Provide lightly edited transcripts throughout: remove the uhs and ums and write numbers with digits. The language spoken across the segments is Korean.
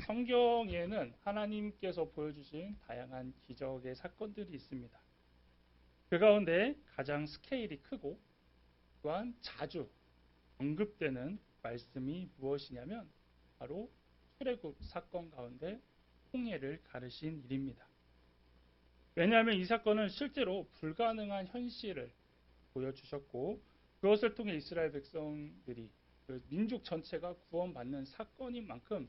성경에는 하나님께서 보여주신 다양한 기적의 사건들이 있습니다. 그 가운데 가장 스케일이 크고 또한 자주 언급되는 말씀이 무엇이냐면 바로 출애굽 사건 가운데 홍해를 가르신 일입니다. 왜냐하면 이 사건은 실제로 불가능한 현실을 보여주셨고 그것을 통해 이스라엘 백성들이 그 민족 전체가 구원받는 사건인 만큼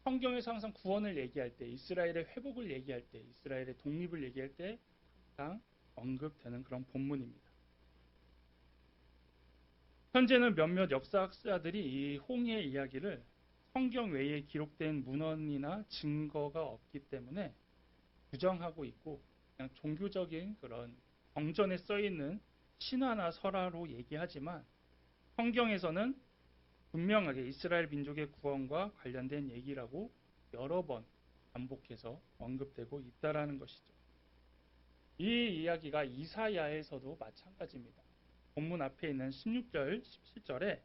성경에서 항상 구원을 얘기할 때 이스라엘의 회복을 얘기할 때 이스라엘의 독립을 얘기할 때 항상 언급되는 그런 본문입니다. 현재는 몇몇 역사학자들이 이 홍해 이야기를 성경 외에 기록된 문헌이나 증거가 없기 때문에 부정하고 있고 그냥 종교적인 그런 경전에 써 있는 신화나 설화로 얘기하지만 성경에서는 분명하게 이스라엘 민족의 구원과 관련된 얘기라고 여러 번 반복해서 언급되고 있다라는 것이죠. 이 이야기가 이사야에서도 마찬가지입니다. 본문 앞에 있는 16절, 17절에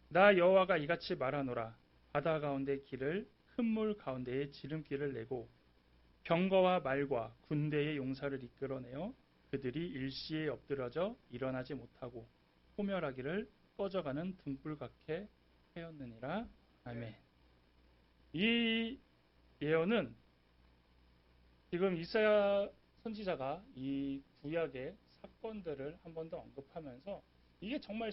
나 여호와가 이같이 말하노라 바다 가운데 길을 큰 물 가운데에 지름길을 내고 병거와 말과 군대의 용사를 이끌어내어 그들이 일시에 엎드러져 일어나지 못하고 소멸하기를 꺼져가는 등불 같게 하였느니라. 아멘. 이 예언은 지금 이사야 선지자가 이 구약의 사건들을 한 번 더 언급하면서 이게 정말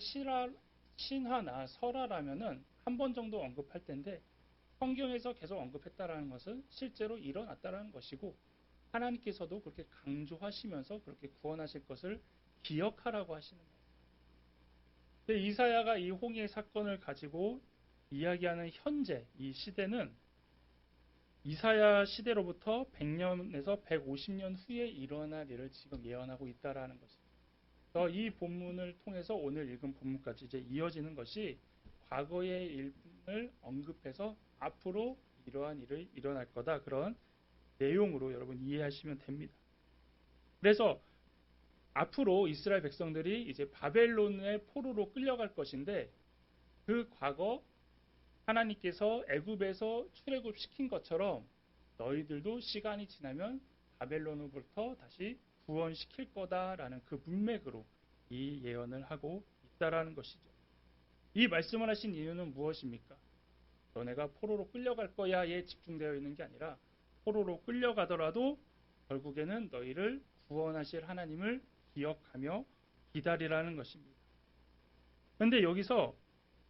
신화나 설화라면은 한 번 정도 언급할 텐데 성경에서 계속 언급했다라는 것은 실제로 일어났다라는 것이고 하나님께서도 그렇게 강조하시면서 그렇게 구원하실 것을 기억하라고 하시는 거예요. 근데 이사야가 이 홍해 사건을 가지고 이야기하는 현재 이 시대는 이사야 시대로부터 100년에서 150년 후에 일어날 일을 지금 예언하고 있다라는 것입니다. 그래서 이 본문을 통해서 오늘 읽은 본문까지 이제 이어지는 것이 과거의 일을 언급해서 앞으로 이러한 일이 일어날 거다 그런 내용으로 여러분 이해하시면 됩니다. 그래서 앞으로 이스라엘 백성들이 이제 바벨론의 포로로 끌려갈 것인데 그 과거 하나님께서 애굽에서 출애굽 시킨 것처럼 너희들도 시간이 지나면 바벨론으로부터 다시 구원시킬 거다라는 그 문맥으로 이 예언을 하고 있다라는 것이죠. 이 말씀을 하신 이유는 무엇입니까? 너네가 포로로 끌려갈 거야에 집중되어 있는 게 아니라 포로로 끌려가더라도 결국에는 너희를 구원하실 하나님을 기억하며 기다리라는 것입니다. 그런데 여기서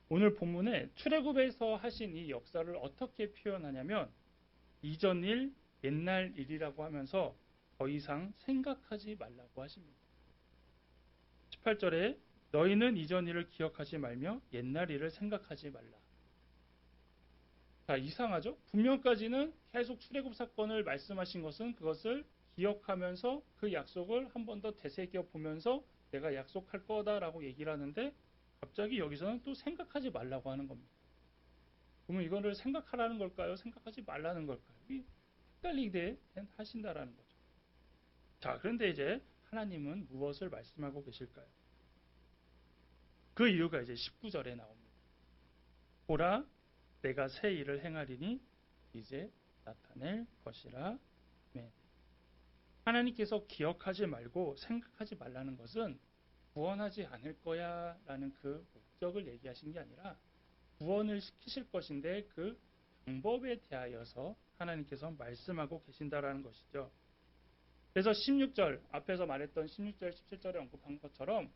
오늘 본문에 출애굽에서 하신 이 역사를 어떻게 표현하냐면 이전 일, 옛날 일이라고 하면서 더 이상 생각하지 말라고 하십니다. 18절에 너희는 이전 일을 기억하지 말며 옛날 일을 생각하지 말라. 자, 이상하죠? 분명까지는 계속 출애굽 사건을 말씀하신 것은 그것을 기억하면서 그 약속을 한 번 더 되새겨 보면서 내가 약속할 거다라고 얘기를 하는데 갑자기 여기서는 또 생각하지 말라고 하는 겁니다. 그러면 이거를 생각하라는 걸까요? 생각하지 말라는 걸까요? 헷갈리게 하신다라는 거죠. 자, 그런데 이제 하나님은 무엇을 말씀하고 계실까요? 그 이유가 이제 19절에 나옵니다. 보라, 내가 새 일을 행하리니 이제 나타낼 것이라. 네. 하나님께서 기억하지 말고 생각하지 말라는 것은 구원하지 않을 거야 라는 그 목적을 얘기하신 게 아니라 구원을 시키실 것인데 그 방법에 대하여서 하나님께서 말씀하고 계신다라는 것이죠. 그래서 16절 앞에서 말했던 16절 17절에 언급한 것처럼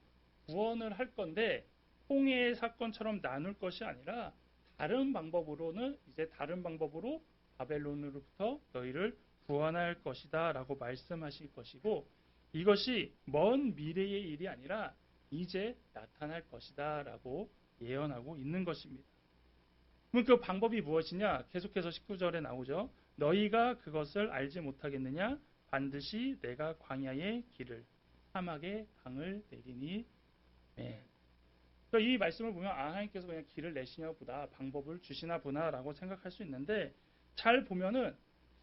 구원을 할 건데 홍해의 사건처럼 나눌 것이 아니라 다른 방법으로는 이제 다른 방법으로 바벨론으로부터 너희를 구원할 것이다 라고 말씀하실 것이고 이것이 먼 미래의 일이 아니라 이제 나타날 것이다 라고 예언하고 있는 것입니다. 그럼 그 방법이 무엇이냐? 계속해서 19절에 나오죠. 너희가 그것을 알지 못하겠느냐? 반드시 내가 광야의 길을 사막의 강을 내리니. 네. 이 말씀을 보면 하나님께서 그냥 길을 내시나 보다 방법을 주시나 보나라고 생각할 수 있는데 잘 보면은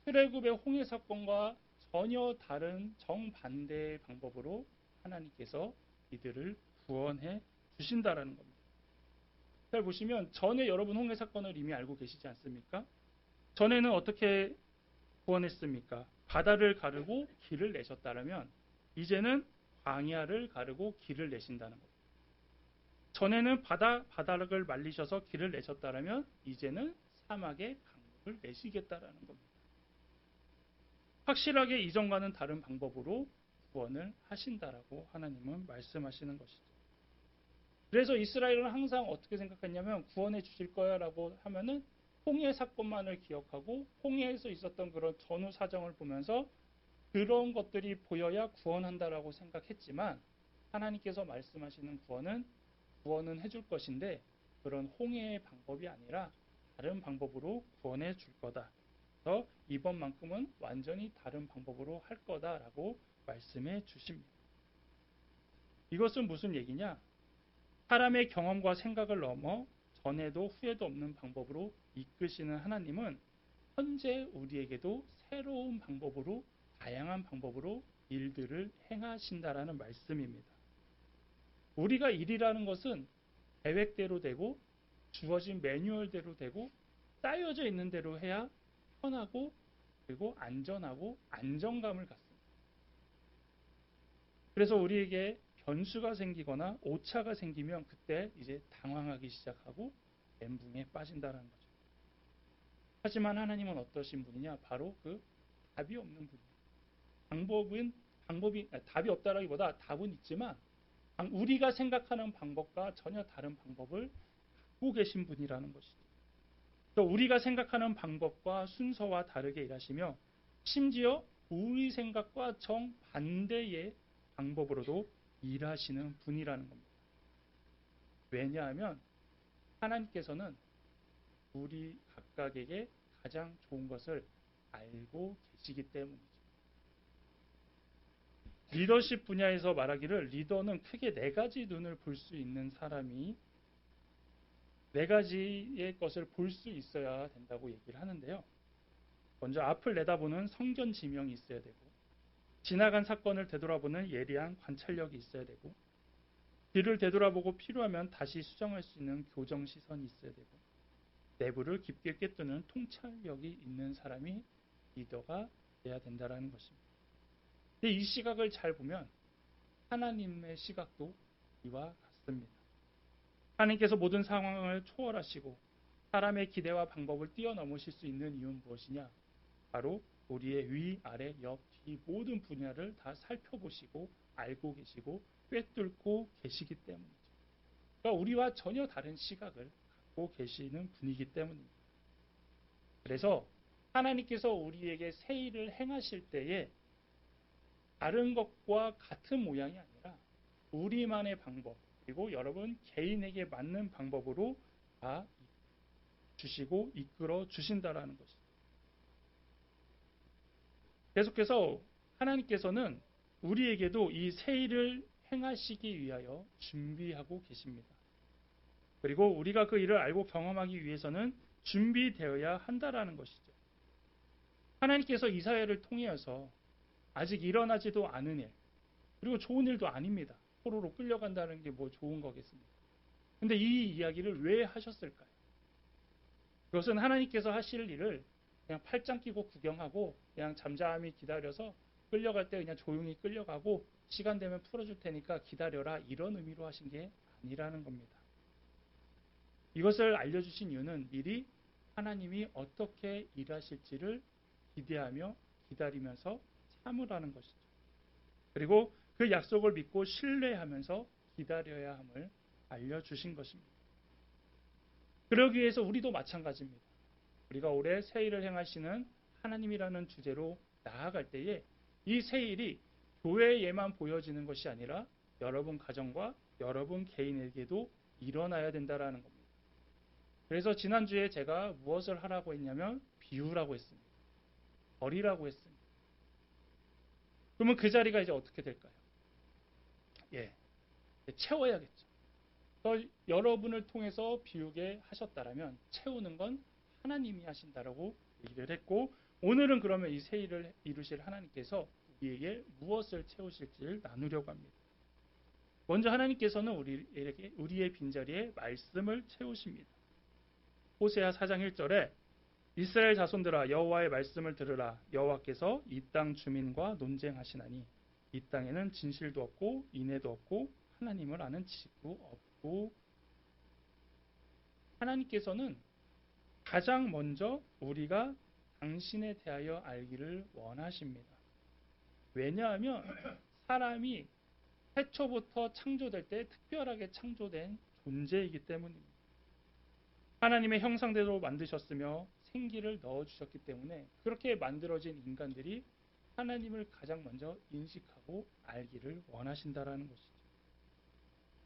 출애굽의 홍해 사건과 전혀 다른 정반대의 방법으로 하나님께서 이들을 구원해 주신다라는 겁니다. 잘 보시면 전에 여러분 홍해 사건을 이미 알고 계시지 않습니까? 전에는 어떻게 구원했습니까? 바다를 가르고 길을 내셨다면 이제는 광야를 가르고 길을 내신다는 겁니다. 전에는 바다를 말리셔서 길을 내셨다면 이제는 사막에 강물을 내시겠다라는 겁니다. 확실하게 이전과는 다른 방법으로 구원을 하신다라고 하나님은 말씀하시는 것이죠. 그래서 이스라엘은 항상 어떻게 생각했냐면 구원해 주실 거야 라고 하면은 홍해 사건만을 기억하고 홍해에서 있었던 그런 전후 사정을 보면서 그런 것들이 보여야 구원한다라고 생각했지만 하나님께서 말씀하시는 구원은 해줄 것인데 그런 홍해의 방법이 아니라 다른 방법으로 구원해 줄 거다. 그래서 이번만큼은 완전히 다른 방법으로 할 거다라고 말씀해 주십니다. 이것은 무슨 얘기냐? 사람의 경험과 생각을 넘어 전에도 후에도 없는 방법으로 이끄시는 하나님은 현재 우리에게도 새로운 방법으로 다양한 방법으로 일들을 행하신다라는 말씀입니다. 우리가 일이라는 것은 계획대로 되고 주어진 매뉴얼대로 되고 짜여져 있는 대로 해야 편하고 그리고 안전하고 안정감을 갖습니다. 그래서 우리에게 변수가 생기거나 오차가 생기면 그때 이제 당황하기 시작하고 멘붕에 빠진다는 거죠. 하지만 하나님은 어떠신 분이냐? 바로 그 답이 없는 분이에요. 답이 없다라기보다 답은 있지만 우리가 생각하는 방법과 전혀 다른 방법을 갖고 계신 분이라는 것이죠. 또 우리가 생각하는 방법과 순서와 다르게 일하시며 심지어 우리 생각과 정반대의 방법으로도 일하시는 분이라는 겁니다. 왜냐하면 하나님께서는 우리 각각에게 가장 좋은 것을 알고 계시기 때문이죠. 리더십 분야에서 말하기를 리더는 크게 네 가지 눈을 볼 수 있는 사람이 네 가지의 것을 볼 수 있어야 된다고 얘기를 하는데요. 먼저 앞을 내다보는 성견 지명이 있어야 되고 지나간 사건을 되돌아보는 예리한 관찰력이 있어야 되고 뒤를 되돌아보고 필요하면 다시 수정할 수 있는 교정 시선이 있어야 되고 내부를 깊게 꿰뚫는 통찰력이 있는 사람이 리더가 돼야 된다는 것입니다. 근데 이 시각을 잘 보면 하나님의 시각도 이와 같습니다. 하나님께서 모든 상황을 초월하시고 사람의 기대와 방법을 뛰어넘으실 수 있는 이유는 무엇이냐? 바로 우리의 위, 아래, 옆, 뒤 모든 분야를 다 살펴보시고 알고 계시고 꿰뚫고 계시기 때문이죠. 그러니까 우리와 전혀 다른 시각을 갖고 계시는 분이기 때문입니다. 그래서 하나님께서 우리에게 새 일을 행하실 때에 다른 것과 같은 모양이 아니라 우리만의 방법 그리고 여러분 개인에게 맞는 방법으로 다 주시고 이끌어 주신다라는 것이죠. 계속해서 하나님께서는 우리에게도 이 새 일을 행하시기 위하여 준비하고 계십니다. 그리고 우리가 그 일을 알고 경험하기 위해서는 준비되어야 한다라는 것이죠. 하나님께서 이사야를 통해서 아직 일어나지도 않은 일, 그리고 좋은 일도 아닙니다. 포로로 끌려간다는 게 뭐 좋은 거겠습니까? 근데 이 이야기를 왜 하셨을까요? 그것은 하나님께서 하실 일을 그냥 팔짱 끼고 구경하고 그냥 잠잠히 기다려서 끌려갈 때 그냥 조용히 끌려가고 시간 되면 풀어줄 테니까 기다려라 이런 의미로 하신 게 아니라는 겁니다. 이것을 알려주신 이유는 미리 하나님이 어떻게 일하실지를 기대하며 기다리면서 참으라는 것이죠. 그리고 그 약속을 믿고 신뢰하면서 기다려야 함을 알려주신 것입니다. 그러기 위해서 우리도 마찬가지입니다. 우리가 올해 새 일을 행하시는 하나님이라는 주제로 나아갈 때에 이 새 일이 교회에만 보여지는 것이 아니라 여러분 가정과 여러분 개인에게도 일어나야 된다는 겁니다. 그래서 지난주에 제가 무엇을 하라고 했냐면 비우라고 했습니다. 버리라고 했습니다. 그러면 그 자리가 이제 어떻게 될까요? 채워야겠죠. 여러분을 통해서 비우게 하셨다라면 채우는 건 하나님이 하신다라고 얘기를 했고 오늘은 그러면 이 새 일을 이루실 하나님께서 우리에게 무엇을 채우실지를 나누려고 합니다. 먼저 하나님께서는 우리의 빈자리에 말씀을 채우십니다. 호세아 4장 1절에 이스라엘 자손들아 여호와의 말씀을 들으라. 여호와께서 이 땅 주민과 논쟁하시나니 이 땅에는 진실도 없고 인애도 없고 하나님을 아는 지식도 없고. 하나님께서는 가장 먼저 우리가 당신에 대하여 알기를 원하십니다. 왜냐하면 사람이 태초부터 창조될 때 특별하게 창조된 존재이기 때문입니다. 하나님의 형상대로 만드셨으며 생기를 넣어주셨기 때문에 그렇게 만들어진 인간들이 하나님을 가장 먼저 인식하고 알기를 원하신다라는 것이죠.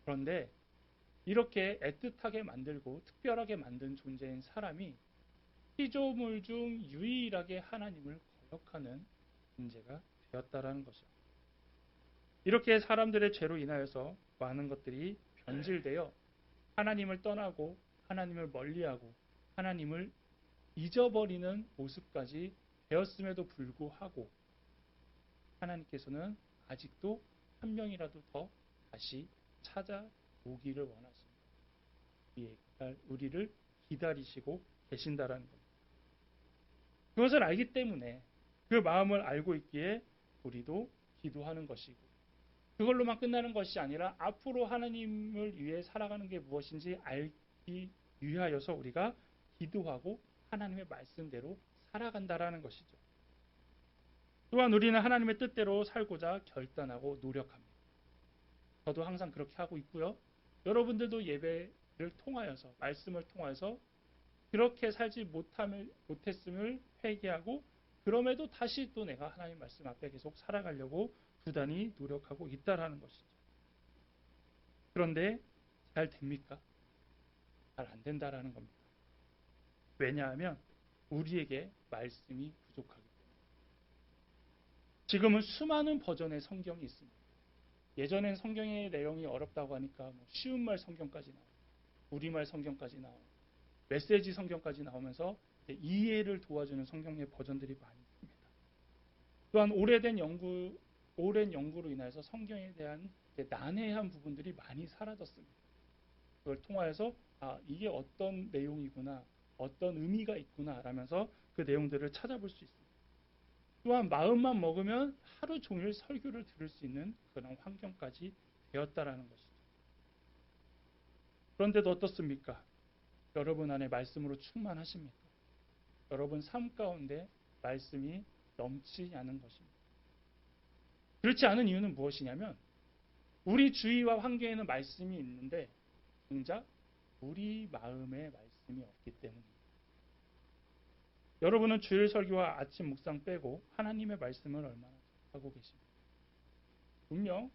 그런데 이렇게 애틋하게 만들고 특별하게 만든 존재인 사람이 피조물 중 유일하게 하나님을 거역하는 존재가 되었다라는 것이죠. 이렇게 사람들의 죄로 인하여서 많은 것들이 변질되어 하나님을 떠나고 하나님을 멀리하고 하나님을 잊어버리는 모습까지 되었음에도 불구하고 하나님께서는 아직도 한 명이라도 더 다시 찾아오기를 원하십니다. 우리를 기다리시고 계신다라는 겁니다. 그것을 알기 때문에 그 마음을 알고 있기에 우리도 기도하는 것이고 그걸로만 끝나는 것이 아니라 앞으로 하나님을 위해 살아가는 게 무엇인지 알기 위하여서 우리가 기도하고 하나님의 말씀대로 살아간다라는 것이죠. 또한 우리는 하나님의 뜻대로 살고자 결단하고 노력합니다. 저도 항상 그렇게 하고 있고요. 여러분들도 예배를 통하여서 말씀을 통하여서 그렇게 살지 못했음을 회개하고 그럼에도 다시 또 내가 하나님 말씀 앞에 계속 살아가려고 부단히 노력하고 있다라는 것이죠. 그런데 잘 됩니까? 잘 안 된다라는 겁니다. 왜냐하면 우리에게 말씀이 부족하기 때문에. 지금은 수많은 버전의 성경이 있습니다. 예전엔 성경의 내용이 어렵다고 하니까 쉬운 말 성경까지 나오고 우리말 성경까지 나오고 메시지 성경까지 나오면서 이해를 도와주는 성경의 버전들이 많이 있습니다. 또한 오랜 연구로 인해서 성경에 대한 난해한 부분들이 많이 사라졌습니다. 그걸 통하여서 이게 어떤 내용이구나, 어떤 의미가 있구나 라면서 그 내용들을 찾아볼 수 있습니다. 또한 마음만 먹으면 하루 종일 설교를 들을 수 있는 그런 환경까지 되었다라는 것이죠. 그런데도 어떻습니까? 여러분 안에 말씀으로 충만하십니까? 여러분 삶 가운데 말씀이 넘치지 않은 것입니다. 그렇지 않은 이유는 무엇이냐면 우리 주위와 환경에는 말씀이 있는데 정작 우리 마음에 말씀이 없기 때문입니다. 여러분은 주일 설교와 아침 묵상 빼고 하나님의 말씀을 얼마나 하고 계십니까? 분명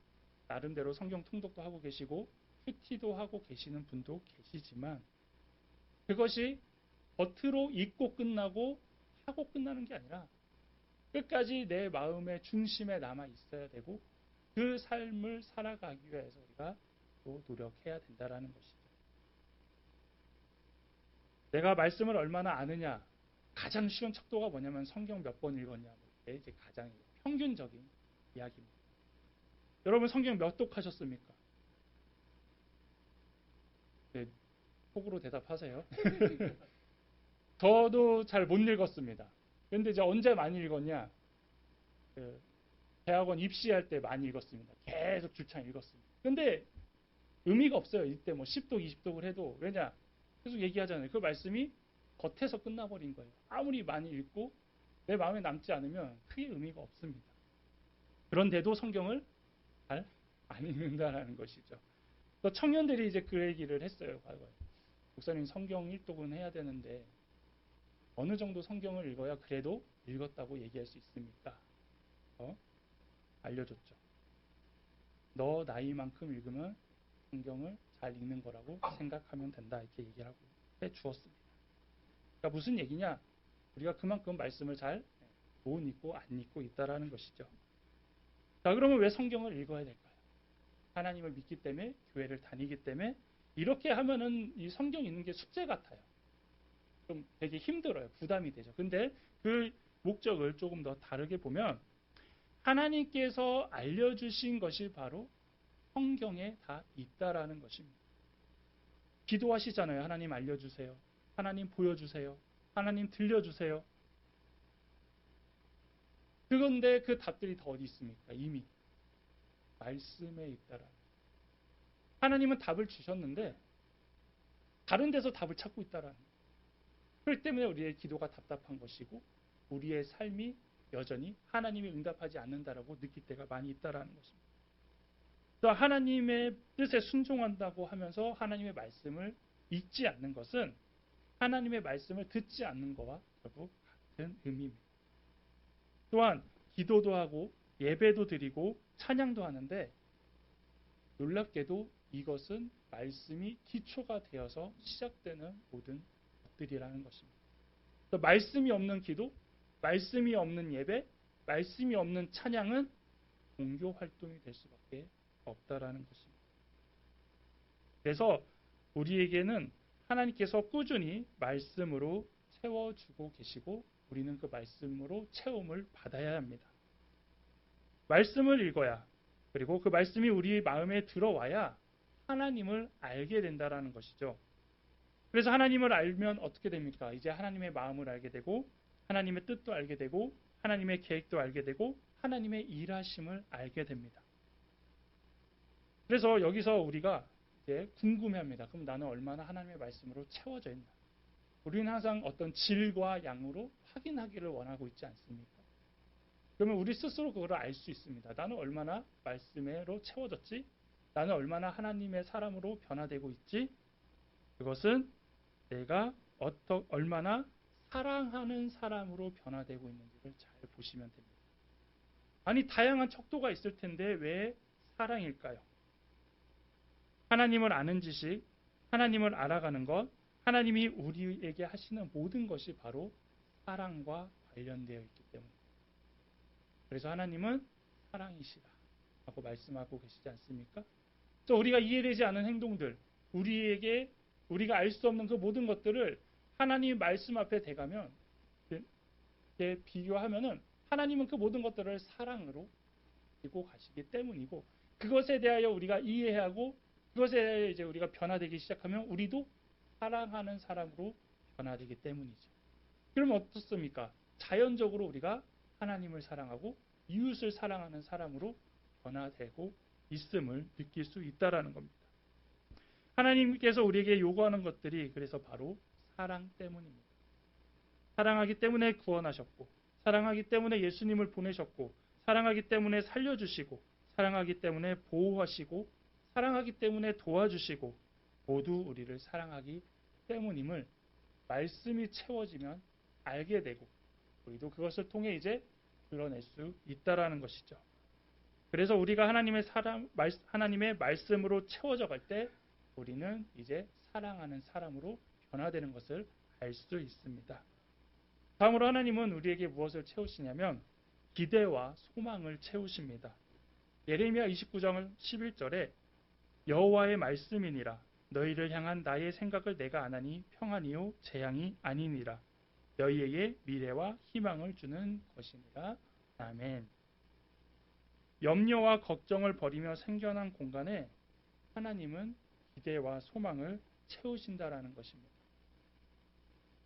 나름대로 성경 통독도 하고 계시고 큐티도 하고 계시는 분도 계시지만 그것이 겉으로 읽고 끝나고 하고 끝나는 게 아니라 끝까지 내 마음의 중심에 남아 있어야 되고 그 삶을 살아가기 위해서 우리가 또 노력해야 된다라는 것이죠. 내가 말씀을 얼마나 아느냐 가장 쉬운 척도가 뭐냐면 성경 몇 번 읽었냐 이게 이제 가장 평균적인 이야기입니다. 여러분 성경 몇 독하셨습니까? 네, 속으로 대답하세요. 저도 잘 못 읽었습니다. 근데 이제 언제 많이 읽었냐? 대학원 입시할 때 많이 읽었습니다. 계속 줄창 읽었습니다. 근데 의미가 없어요. 이때 뭐 10독, 20독을 해도. 왜냐? 계속 얘기하잖아요. 그 말씀이 겉에서 끝나버린 거예요. 아무리 많이 읽고 내 마음에 남지 않으면 크게 의미가 없습니다. 그런데도 성경을 잘 안 읽는다라는 것이죠. 또 청년들이 이제 그 얘기를 했어요. 목사님 성경 1독은 해야 되는데 어느 정도 성경을 읽어야 그래도 읽었다고 얘기할 수 있습니까? 알려줬죠. 너 나이만큼 읽으면 성경을 잘 읽는 거라고 생각하면 된다. 이렇게 얘기를 하고 해주었습니다. 그러니까 무슨 얘기냐? 우리가 그만큼 말씀을 잘 못 읽고 안 읽고 있다라는 것이죠. 자, 그러면 왜 성경을 읽어야 될까요? 하나님을 믿기 때문에 교회를 다니기 때문에 이렇게 하면은 이 성경 읽는 게 숙제 같아요. 좀 되게 힘들어요. 부담이 되죠. 근데 그 목적을 조금 더 다르게 보면 하나님께서 알려주신 것이 바로 성경에 다 있다라는 것입니다. 기도하시잖아요. 하나님 알려주세요. 하나님 보여주세요. 하나님 들려주세요. 그런데 그 답들이 다 어디 있습니까? 이미 말씀에 있다라. 하나님은 답을 주셨는데 다른 데서 답을 찾고 있다라는 거예요. 그렇기 때문에 우리의 기도가 답답한 것이고 우리의 삶이 여전히 하나님이 응답하지 않는다라고 느낄 때가 많이 있다라는 것입니다. 또 하나님의 뜻에 순종한다고 하면서 하나님의 말씀을 읽지 않는 것은 하나님의 말씀을 듣지 않는 것과 결국 같은 의미입니다. 또한 기도도 하고 예배도 드리고 찬양도 하는데 놀랍게도 이것은 말씀이 기초가 되어서 시작되는 모든 것들이라는 것입니다. 말씀이 없는 기도, 말씀이 없는 예배, 말씀이 없는 찬양은 종교 활동이 될 수밖에 없다라는 것입니다. 그래서 우리에게는 하나님께서 꾸준히 말씀으로 채워주고 계시고 우리는 그 말씀으로 채움을 받아야 합니다. 말씀을 읽어야 그리고 그 말씀이 우리 마음에 들어와야 하나님을 알게 된다라는 것이죠. 그래서 하나님을 알면 어떻게 됩니까? 이제 하나님의 마음을 알게 되고 하나님의 뜻도 알게 되고 하나님의 계획도 알게 되고 하나님의 일하심을 알게 됩니다. 그래서 여기서 우리가 이제 궁금해합니다. 그럼 나는 얼마나 하나님의 말씀으로 채워져 있나? 우리는 항상 어떤 질과 양으로 확인하기를 원하고 있지 않습니까? 그러면 우리 스스로 그걸 알 수 있습니다. 나는 얼마나 말씀으로 채워졌지? 나는 얼마나 하나님의 사람으로 변화되고 있지? 그것은 내가 얼마나 사랑하는 사람으로 변화되고 있는지를 잘 보시면 됩니다. 아니 다양한 척도가 있을 텐데 왜 사랑일까요? 하나님을 아는 지식, 하나님을 알아가는 것, 하나님이 우리에게 하시는 모든 것이 바로 사랑과 관련되어 있기 때문입니다. 그래서 하나님은 사랑이시라 라고 말씀하고 계시지 않습니까? 또 우리가 이해되지 않은 행동들, 우리가 알 수 없는 그 모든 것들을 하나님 말씀 앞에 대가면 이렇게 비교하면은 하나님은 그 모든 것들을 사랑으로 가지고 가시기 때문이고 그것에 대하여 우리가 이해하고 그것에 대하여 이제 우리가 변화되기 시작하면 우리도 사랑하는 사람으로 변화되기 때문이죠. 그러면 어떻습니까? 자연적으로 우리가 하나님을 사랑하고 이웃을 사랑하는 사람으로 변화되고 있음을 느낄 수 있다라는 겁니다. 하나님께서 우리에게 요구하는 것들이 그래서 바로 사랑 때문입니다. 사랑하기 때문에 구원하셨고 사랑하기 때문에 예수님을 보내셨고 사랑하기 때문에 살려주시고 사랑하기 때문에 보호하시고 사랑하기 때문에 도와주시고 모두 우리를 사랑하기 때문임을 말씀이 채워지면 알게 되고 우리도 그것을 통해 이제 드러낼 수 있다라는 것이죠. 그래서 우리가 하나님의 말씀으로 채워져 갈 때 우리는 이제 사랑하는 사람으로 변화되는 것을 알 수 있습니다. 다음으로 하나님은 우리에게 무엇을 채우시냐면 기대와 소망을 채우십니다. 예레미야 29장 11절에 여호와의 말씀이니라 너희를 향한 나의 생각을 내가 아나니 평안이요 재앙이 아니니라 너희에게 미래와 희망을 주는 것이니라. 아멘. 염려와 걱정을 버리며 생겨난 공간에 하나님은 기대와 소망을 채우신다라는 것입니다.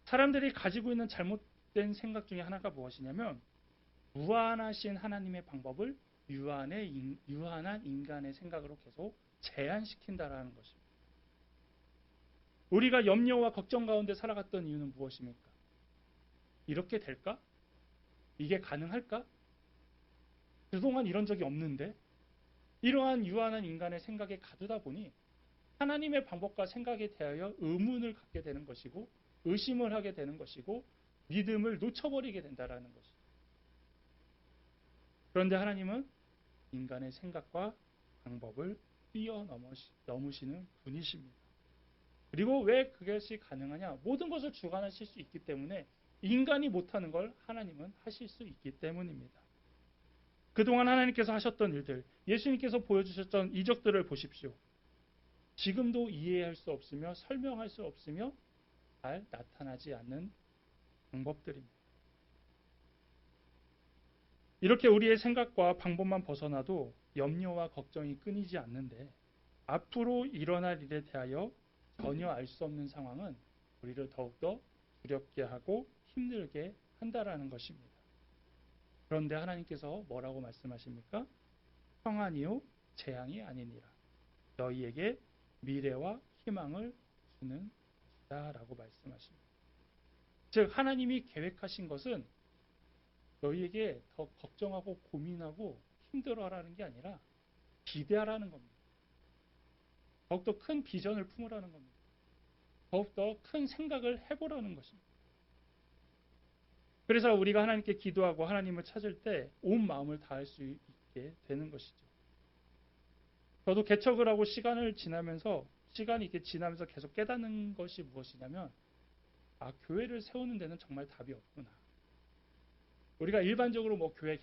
사람들이 가지고 있는 잘못된 생각 중에 하나가 무엇이냐면 무한하신 하나님의 방법을 유한한 인간의 생각으로 계속 제한시킨다라는 것입니다. 우리가 염려와 걱정 가운데 살아갔던 이유는 무엇입니까? 이렇게 될까? 이게 가능할까? 그동안 이런 적이 없는데 이러한 유한한 인간의 생각에 가두다 보니 하나님의 방법과 생각에 대하여 의문을 갖게 되는 것이고 의심을 하게 되는 것이고 믿음을 놓쳐버리게 된다라는 것이죠. 그런데 하나님은 인간의 생각과 방법을 뛰어넘으시는 분이십니다. 그리고 왜 그것이 가능하냐? 모든 것을 주관하실 수 있기 때문에 인간이 못하는 걸 하나님은 하실 수 있기 때문입니다. 그동안 하나님께서 하셨던 일들, 예수님께서 보여주셨던 이적들을 보십시오. 지금도 이해할 수 없으며 설명할 수 없으며 잘 나타나지 않는 방법들입니다. 이렇게 우리의 생각과 방법만 벗어나도 염려와 걱정이 끊이지 않는데 앞으로 일어날 일에 대하여 전혀 알 수 없는 상황은 우리를 더욱더 두렵게 하고 힘들게 한다라는 것입니다. 그런데 하나님께서 뭐라고 말씀하십니까? 평안이요 재앙이 아니니라. 너희에게 미래와 희망을 주는 것이다라고 말씀하십니다. 즉 하나님이 계획하신 것은 너희에게 더 걱정하고 고민하고 힘들어하라는 게 아니라 기대하라는 겁니다. 더욱더 큰 비전을 품으라는 겁니다. 더욱더 큰 생각을 해보라는 것입니다. 그래서 우리가 하나님께 기도하고 하나님을 찾을 때 온 마음을 다할 수 있게 되는 것이죠. 저도 개척을 하고 시간이 이렇게 지나면서 계속 깨닫는 것이 무엇이냐면 교회를 세우는 데는 정말 답이 없구나. 우리가 일반적으로 뭐 교회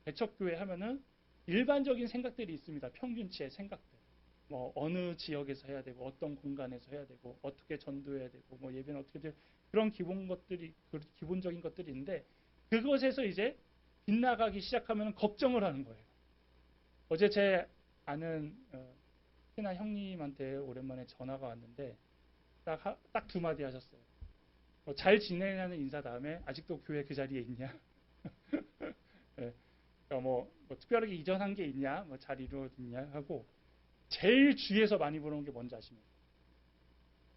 개척교회 하면은 일반적인 생각들이 있습니다. 평균치의 생각들. 뭐 어느 지역에서 해야 되고 어떤 공간에서 해야 되고 어떻게 전도해야 되고 뭐 예배는 어떻게 돼 그런 기본적인 것들이 있는데 그것에서 이제 빗나가기 시작하면 걱정을 하는 거예요. 어제 제 아는 친한 형님한테 오랜만에 전화가 왔는데 딱 두 마디 하셨어요. 잘 지내냐는 인사 다음에 아직도 교회 그 자리에 있냐? 네. 그러니까 뭐 특별하게 이전한 게 있냐? 뭐 잘 이루어졌냐? 하고 제일 주위에서 많이 물어보는 게 뭔지 아십니까?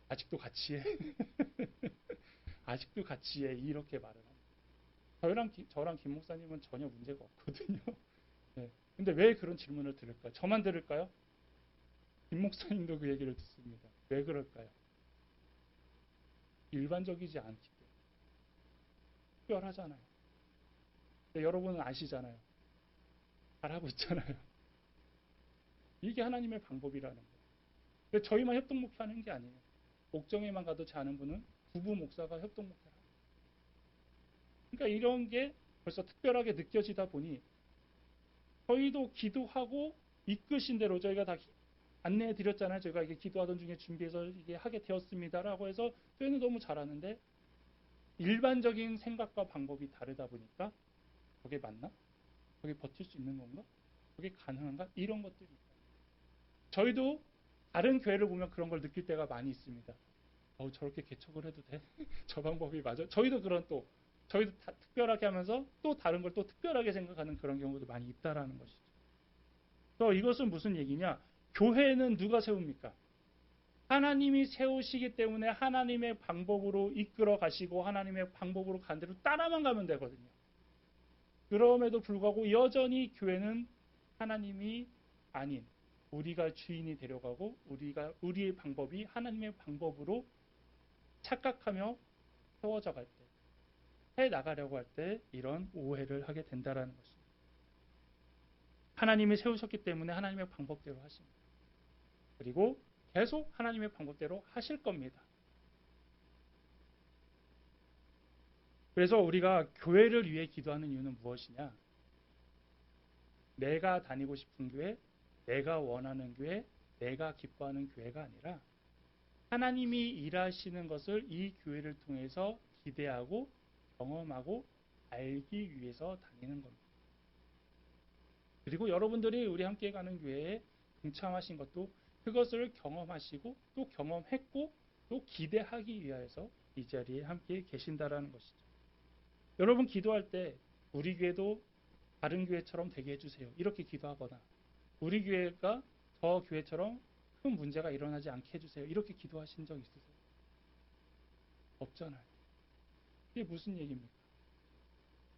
아직도 같이 해? 아직도 같이 해? 이렇게 말을 합니다. 저랑 김 목사님은 전혀 문제가 없거든요. 네. 근데 왜 그런 질문을 들을까요? 저만 들을까요? 김 목사님도 그 얘기를 듣습니다. 왜 그럴까요? 일반적이지 않기 때문에. 특별하잖아요. 여러분은 아시잖아요. 잘하고 있잖아요. 이게 하나님의 방법이라는 거예요. 저희만 협동목회하는 게 아니에요. 옥정에만 가도 제 아는 분은 부부 목사가 협동목회를 합니다. 그러니까 이런 게 벌써 특별하게 느껴지다 보니 저희도 기도하고 이끄신 대로 저희가 다 안내해 드렸잖아요. 저희가 이게 기도하던 중에 준비해서 이게 하게 되었습니다라고 해서 저희는 너무 잘하는데 일반적인 생각과 방법이 다르다 보니까 저게 맞나? 저게 버틸 수 있는 건가? 저게 가능한가? 이런 것들이 있어요. 저희도 다른 교회를 보면 그런 걸 느낄 때가 많이 있습니다. 저렇게 개척을 해도 돼? 저 방법이 맞아? 저희도 다 특별하게 하면서 또 다른 걸 또 특별하게 생각하는 그런 경우도 많이 있다라는 것이죠. 또 이것은 무슨 얘기냐? 교회는 누가 세웁니까? 하나님이 세우시기 때문에 하나님의 방법으로 이끌어 가시고 하나님의 방법으로 간 대로 따라만 가면 되거든요. 그럼에도 불구하고 여전히 교회는 하나님이 아닌 우리가 주인이 되려가고 우리의 방법이 하나님의 방법으로 착각하며 세워져 갈 때, 해 나가려고 할 때 이런 오해를 하게 된다라는 것입니다. 하나님이 세우셨기 때문에 하나님의 방법대로 하십니다. 그리고 계속 하나님의 방법대로 하실 겁니다. 그래서 우리가 교회를 위해 기도하는 이유는 무엇이냐? 내가 다니고 싶은 교회, 내가 원하는 교회, 내가 기뻐하는 교회가 아니라 하나님이 일하시는 것을 이 교회를 통해서 기대하고 경험하고 알기 위해서 다니는 겁니다. 그리고 여러분들이 우리 함께 가는 교회에 동참하신 것도 그것을 경험하시고 또 경험했고 또 기대하기 위해서 이 자리에 함께 계신다라는 것이죠. 여러분 기도할 때 우리 교회도 다른 교회처럼 되게 해주세요. 이렇게 기도하거나 우리 교회가 저 교회처럼 큰 문제가 일어나지 않게 해주세요. 이렇게 기도하신 적 있으세요? 없잖아요. 이게 무슨 얘기입니까?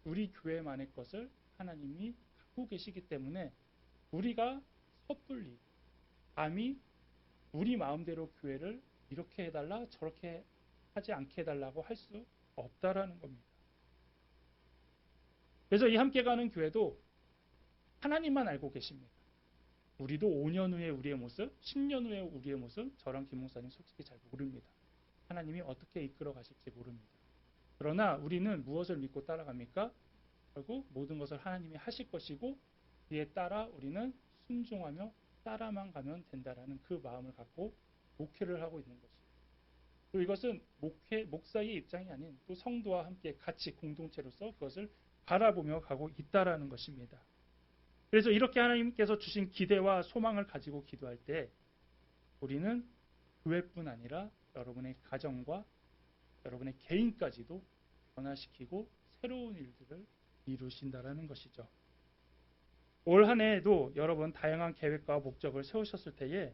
우리 교회만의 것을 하나님이 갖고 계시기 때문에 우리가 섣불리 감히 우리 마음대로 교회를 이렇게 해달라 저렇게 하지 않게 해달라고 할 수 없다라는 겁니다. 그래서 이 함께 가는 교회도 하나님만 알고 계십니다. 우리도 5년 후에 우리의 모습, 10년 후에 우리의 모습, 저랑 김 목사님 솔직히 잘 모릅니다. 하나님이 어떻게 이끌어 가실지 모릅니다. 그러나 우리는 무엇을 믿고 따라갑니까? 결국 모든 것을 하나님이 하실 것이고 그에 따라 우리는 순종하며 따라만 가면 된다라는 그 마음을 갖고 목회를 하고 있는 것입니다. 또 이것은 목사의 입장이 아닌 또 성도와 함께 같이 공동체로서 그것을 바라보며 가고 있다라는 것입니다. 그래서 이렇게 하나님께서 주신 기대와 소망을 가지고 기도할 때 우리는 교회뿐 아니라 여러분의 가정과 여러분의 개인까지도 변화시키고 새로운 일들을 이루신다라는 것이죠. 올 한 해에도 여러분 다양한 계획과 목적을 세우셨을 때에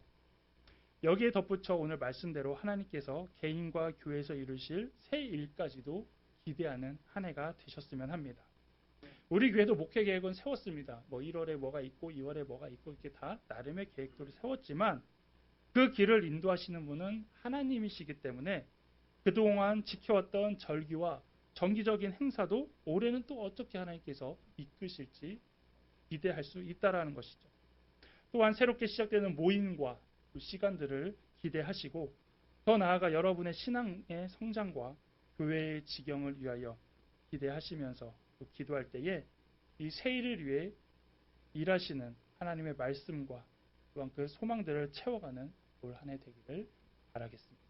여기에 덧붙여 오늘 말씀대로 하나님께서 개인과 교회에서 이루실 새 일까지도 기대하는 한 해가 되셨으면 합니다. 우리 교회도 목회 계획은 세웠습니다. 1월에 뭐가 있고 2월에 뭐가 있고 이렇게 다 나름의 계획들을 세웠지만 그 길을 인도하시는 분은 하나님이시기 때문에 그동안 지켜왔던 절기와 정기적인 행사도 올해는 또 어떻게 하나님께서 이끄실지 기대할 수 있다라는 것이죠. 또한 새롭게 시작되는 모임과 그 시간들을 기대하시고 더 나아가 여러분의 신앙의 성장과 교회의 지경을 위하여 기대하시면서 또 기도할 때에 이 새일을 위해 일하시는 하나님의 말씀과 또한 그 소망들을 채워가는 올 한 해 되기를 바라겠습니다.